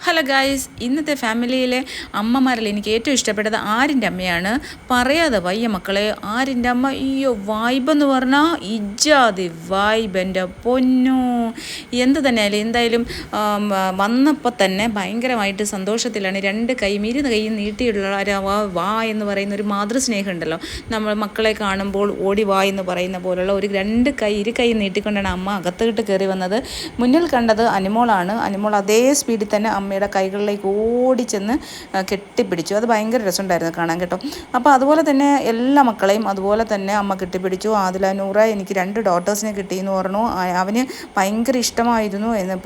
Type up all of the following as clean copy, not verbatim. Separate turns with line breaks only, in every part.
Hello guys, ഇന്നത്തെ ഫാമിലിയിലെ അമ്മമാരിൽ എനിക്ക് ഏറ്റവും ഇഷ്ടപ്പെട്ടത് ആരിൻ്റെ അമ്മയാണ്. പറയാതെ വയ്യ മക്കളെ. ആരിൻ്റെ അമ്മ അയ്യോ വൈബെന്ന് പറഞ്ഞാൽ ഇജാതി വൈബ്, എൻ്റെ പൊന്നു. എന്ത് തന്നെയായാലും എന്തായാലും വന്നപ്പോൾ തന്നെ ഭയങ്കരമായിട്ട് സന്തോഷത്തിലാണ്. രണ്ട് കൈയും ഇരുന്ന് കൈയും നീട്ടിയുള്ള വാ എന്ന് പറയുന്ന ഒരു മാതൃസ്നേഹം ഉണ്ടല്ലോ. നമ്മൾ മക്കളെ കാണുമ്പോൾ ഓടി വാ എന്ന് പറയുന്ന പോലുള്ള ഒരു ഇരു കൈ നീട്ടിക്കൊണ്ടാണ് അമ്മ അകത്തോട്ട് കയറി വന്നത്. മുന്നിൽ കണ്ടത് അനുമോളാണ്. അനുമോൾ അതേ സ്പീഡിൽ തന്നെ അമ്മയുടെ കൈകളിലേക്ക് ഓടിച്ചെന്ന് കെട്ടിപ്പിടിച്ചു. അത് ഭയങ്കര രസമുണ്ടായിരുന്നു കാണാൻ കേട്ടോ. അപ്പോൾ അതുപോലെ തന്നെ എല്ലാ മക്കളെയും അതുപോലെ തന്നെ അമ്മ കെട്ടിപ്പിടിച്ചു. ആദില നൂറ എനിക്ക് 2 ഡോട്ടേഴ്സിനെ കിട്ടിയെന്ന് പറഞ്ഞു. അവന് ഭയങ്കര ഇഷ്ടമായിരുന്നു എന്ന്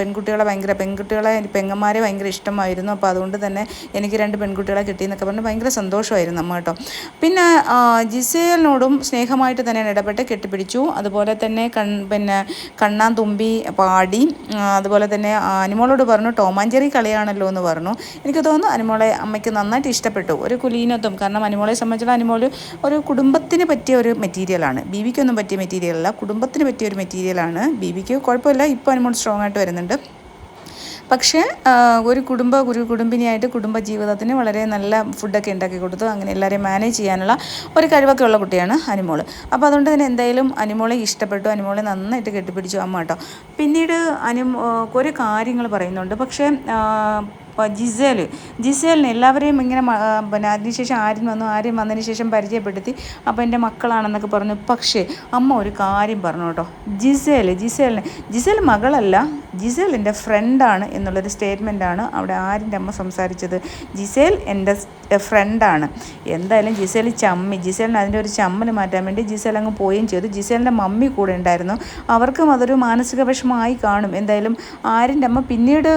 പെങ്ങന്മാരെ ഭയങ്കര ഇഷ്ടമായിരുന്നു. അപ്പോൾ അതുകൊണ്ട് തന്നെ എനിക്ക് 2 പെൺകുട്ടികളെ കിട്ടിയെന്നൊക്കെ പറഞ്ഞ് ഭയങ്കര സന്തോഷമായിരുന്നു അമ്മ കേട്ടോ. പിന്നെ ജിസേലിനോടും സ്നേഹമായിട്ട് തന്നെയാണ് ഇടപെട്ട് കെട്ടിപ്പിടിച്ചു. അതുപോലെ തന്നെ കണ്ണാൻ തുമ്പി പാടി. അതുപോലെ തന്നെ അനുമോളോട് പറഞ്ഞു ടോമാഞ്ചേരി കളിയാണല്ലോ എന്ന് പറഞ്ഞു. എനിക്ക് തോന്നുന്നു അനുമോളെ അമ്മയ്ക്ക് നന്നായിട്ട് ഇഷ്ടപ്പെട്ടു. ഒരു കുലീനത്വം, കാരണം അനുമോളെ സംബന്ധിച്ചുള്ള അനുമോൾ ഒരു കുടുംബത്തിന് പറ്റിയ ഒരു മെറ്റീരിയലാണ്. ബീബിക്കൊന്നും പറ്റിയ മെറ്റീരിയലല്ല, കുടുംബത്തിന് പറ്റിയ ഒരു മെറ്റീരിയലാണ്. ബീബിക്ക് കുഴപ്പമില്ല, ഇപ്പോൾ അനുമോൾ സ്ട്രോങ് ആയിട്ട് വരുന്നുണ്ട്. പക്ഷേ ഒരു കുടുംബിനിയായിട്ട് കുടുംബജീവിതത്തിന് വളരെ നല്ല ഫുഡൊക്കെ ഉണ്ടാക്കി കൊടുത്തു. അങ്ങനെ എല്ലാവരെയും മാനേജ് ചെയ്യാനുള്ള ഒരു കഴിവൊക്കെ ഉള്ള കുട്ടിയാണ് അനുമോൾ. അപ്പോൾ അതുകൊണ്ട് തന്നെ എന്തായാലും അനുമോളെ ഇഷ്ടപ്പെട്ടു. അനുമോളെ നന്നായിട്ട് കെട്ടിപ്പിടിച്ചു അമ്മ കേട്ടോ. പിന്നീട് ഒരു കാര്യങ്ങൾ പറയുന്നുണ്ട്. പക്ഷേ ജിസേലിന് എല്ലാവരെയും ഇങ്ങനെ അതിനുശേഷം ആരും വന്നതിന് ശേഷം പരിചയപ്പെടുത്തി. അപ്പോൾ എൻ്റെ മക്കളാണെന്നൊക്കെ പറഞ്ഞു. പക്ഷേ അമ്മ ഒരു കാര്യം പറഞ്ഞു കേട്ടോ. ജിസേൽ മകളല്ല, ജിസേൽ എൻ്റെ ഫ്രണ്ടാണ് എന്നുള്ളൊരു സ്റ്റേറ്റ്മെൻറ്റാണ് അവിടെ ആരിൻ്റെ അമ്മ സംസാരിച്ചത്. ജിസേൽ എൻ്റെ ഫ്രണ്ടാണ്. എന്തായാലും ജിസേലിന് അതിൻ്റെ ഒരു ചമ്മൽ മാറ്റാൻ വേണ്ടി ജിസേൽ അങ്ങ് പോവുകയും ചെയ്തു. ജിസേലിൻ്റെ മമ്മി കൂടെ ഉണ്ടായിരുന്നു. അവർക്കും അതൊരു മാനസിക വിഷമമായി കാണും. എന്തായാലും ആരിൻ്റെ അമ്മ പിന്നീട്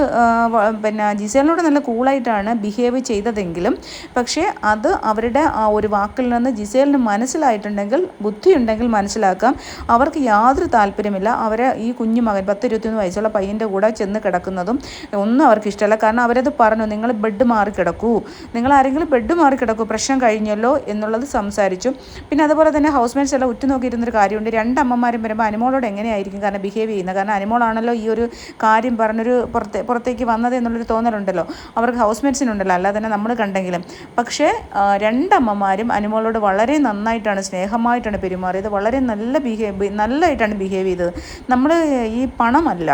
ജിസേലിനോട് നല്ല കൂളായിട്ടാണ് ബിഹേവ് ചെയ്തതെങ്കിലും പക്ഷേ അത് അവരുടെ ആ ഒരു വാക്കിൽ നിന്ന് ജിസേലിന് മനസ്സിലായിട്ടുണ്ടെങ്കിൽ, ബുദ്ധിയുണ്ടെങ്കിൽ മനസ്സിലാക്കാം. അവർക്ക് യാതൊരു താല്പര്യമില്ല അവരെ ഈ കുഞ്ഞു മകൻ 10-21 വയസ്സുള്ള പയ്യൻ്റെ കൂടെ ചെന്ന് കിടക്കുന്നതും ഒന്നും അവർക്ക് ഇഷ്ടമല്ല. കാരണം അവരത് പറഞ്ഞു, നിങ്ങൾ ബെഡ് മാറി കിടക്കൂ, നിങ്ങൾ ആരെങ്കിലും ബെഡ് മാറി കിടക്കൂ, പ്രശ്നം കഴിഞ്ഞല്ലോ എന്നുള്ളത് സംസാരിച്ചു. പിന്നെ അതുപോലെ തന്നെ ഹൗസ് മേറ്റ്സ് എല്ലാം ഉറ്റുനോക്കിയിരുന്നൊരു കാര്യമുണ്ട്. 2 അമ്മമാരും വരുമ്പോൾ അനുമോളോട് എങ്ങനെയായിരിക്കും കാരണം ബിഹേവ് ചെയ്യുന്നത്. കാരണം അനുമോളാണല്ലോ ഈ ഒരു കാര്യം പറഞ്ഞൊരു പുറത്തേക്ക് വന്നത് എന്നുള്ളൊരു തോന്നലുണ്ടല്ലോ അവർക്ക് ഹൗസ് മേറ്റ്സിനുണ്ടല്ലോ, അല്ലാതെ തന്നെ നമ്മൾ കണ്ടെങ്കിലും. പക്ഷേ 2 അമ്മമാരും അനുമോളോട് വളരെ നന്നായിട്ടാണ്, സ്നേഹമായിട്ടാണ് പെരുമാറിയത്. വളരെ നല്ലതായിട്ടാണ് ബിഹേവ് ചെയ്തത്. നമ്മൾ ഈ പണമല്ല,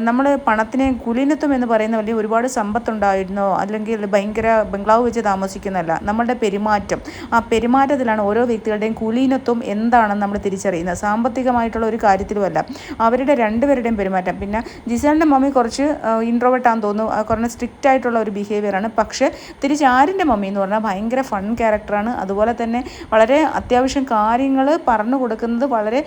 നമ്മൾ പണത്തിനെ കുലീനത്വം എന്ന് പറയുന്ന വലിയ ഒരുപാട് സമ്പത്തുണ്ടായിരുന്നോ അല്ലെങ്കിൽ ഭയങ്കര ബംഗ്ലാവ് വെച്ച് താമസിക്കുന്നതല്ല. നമ്മളുടെ പെരുമാറ്റം, ആ പെരുമാറ്റത്തിലാണ് ഓരോ വ്യക്തികളുടെയും കുലീനത്വം എന്താണെന്ന് നമ്മൾ തിരിച്ചറിയുന്നത്. സാമ്പത്തികമായിട്ടുള്ള ഒരു കാര്യത്തിലുമല്ല, അവരുടെ 2 പേരുടെയും പെരുമാറ്റം. പിന്നെ ജിസേലിൻ്റെ മമ്മി കുറച്ച് ഇൻട്രോവേർട്ടാണെന്ന് തോന്നുന്നു, കുറച്ച് സ്ട്രിക്റ്റ് ആയിട്ടുള്ള ഒരു ബിഹേവിയറാണ്. പക്ഷേ തിരിച്ച് ആരിൻ്റെ മമ്മി എന്ന് പറഞ്ഞാൽ ഭയങ്കര ഫൺ ക്യാരക്ടറാണ്. അതുപോലെ തന്നെ വളരെ അത്യാവശ്യം കാര്യങ്ങൾ പറഞ്ഞു കൊടുക്കുന്നത് വളരെ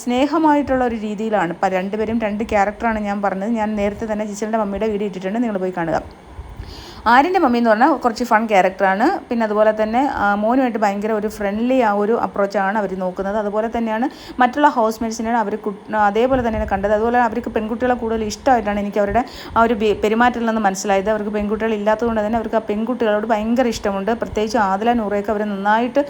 സ്നേഹമായിട്ടുള്ള ഒരു രീതിയിലാണ്. 2 പേരും 2 ക്യാരക്ടറാണ് ഞാൻ പറഞ്ഞത്. ഞാൻ നേരത്തെ തന്നെ ജിസേലിൻ്റെ മമ്മിയുടെ വീഡിയോ ഇട്ടിട്ടുണ്ട്, നിങ്ങൾ പോയി കാണുക. ആരിൻ്റെ മമ്മി എന്ന് പറഞ്ഞാൽ കുറച്ച് ഫൺ ക്യാരക്ടറാണ്. പിന്നെ അതുപോലെ തന്നെ മോനുമായിട്ട് ഭയങ്കര ഒരു ഫ്രണ്ട്ലി ആ ഒരു അപ്രോച്ചാണ് അവർ നോക്കുന്നത്. അതുപോലെ തന്നെയാണ് മറ്റുള്ള ഹൗസ് മേറ്റ്സിനെയാണ് അവർ അതേപോലെ തന്നെയാണ് കണ്ടത്. അതുപോലെ അവർക്ക് പെൺകുട്ടികളെ കൂടുതൽ ഇഷ്ടമായിട്ടാണ് എനിക്ക് അവരുടെ ആ ഒരു പെരുമാറ്റത്തിൽ നിന്ന് മനസ്സിലായത്. അവർക്ക് പെൺകുട്ടികൾ ഇല്ലാത്തതുകൊണ്ട് തന്നെ അവർക്ക് ആ പെൺകുട്ടികളോട് ഭയങ്കര ഇഷ്ടമുണ്ട്. പ്രത്യേകിച്ച് ആദില നൂറയൊക്കെ അവർ നന്നായിട്ട്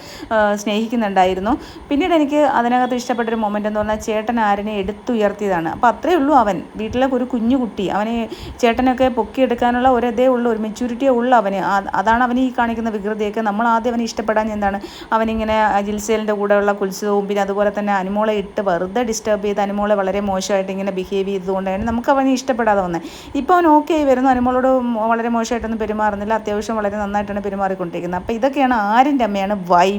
സ്നേഹിക്കുന്നുണ്ടായിരുന്നു. പിന്നീട് എനിക്ക് അതിനകത്ത് ഇഷ്ടപ്പെട്ടൊരു മൊമെൻ്റ് എന്ന് പറഞ്ഞാൽ ചേട്ടൻ ആരിനെ എടുത്തുയർത്തിയതാണ്. അപ്പോൾ അത്രയേ ഉള്ളൂ. അവൻ വീട്ടിലെ ഒരു കുഞ്ഞു കുട്ടി, അവനെ ചേട്ടനൊക്കെ പൊക്കിയെടുക്കാനുള്ള ഒരേ ഉള്ളൂ, ഒരു മെച്യൂരിറ്റിയേ ഉള്ളൂ അവന്. അതാണ് അവന് ഈ കാണിക്കുന്ന വികൃതിയൊക്കെ. നമ്മൾ ആദ്യം അവനെ ഇഷ്ടപ്പെടാൻ എന്താണ്, അവനിങ്ങനെ ജിൽസേലിൻ്റെ കൂടെയുള്ള കുത്സവും പിന്നെ അതുപോലെ തന്നെ അനുമോളെ ഇട്ട് വെറുതെ ഡിസ്റ്റർബ് ചെയ്ത് അനുമോളെ വളരെ മോശമായിട്ട് ഇങ്ങനെ ബിഹേവ് ചെയ്തുകൊണ്ടാണ് നമുക്ക് അവനെ ഇഷ്ടപ്പെടാതെ വന്നത്. ഇപ്പോൾ അവൻ ഓക്കെ ആയി വരുന്നു, അനുമോളോട് വളരെ മോശമായിട്ടൊന്നും പെരുമാറുന്നില്ല, അത്യാവശ്യം വളരെ നന്നായിട്ടാണ് പെരുമാറിക്കൊണ്ടിരിക്കുന്നത്. അപ്പോൾ ഇതൊക്കെയാണ് ആരിൻ്റെ അമ്മയാണ് വൈബ്.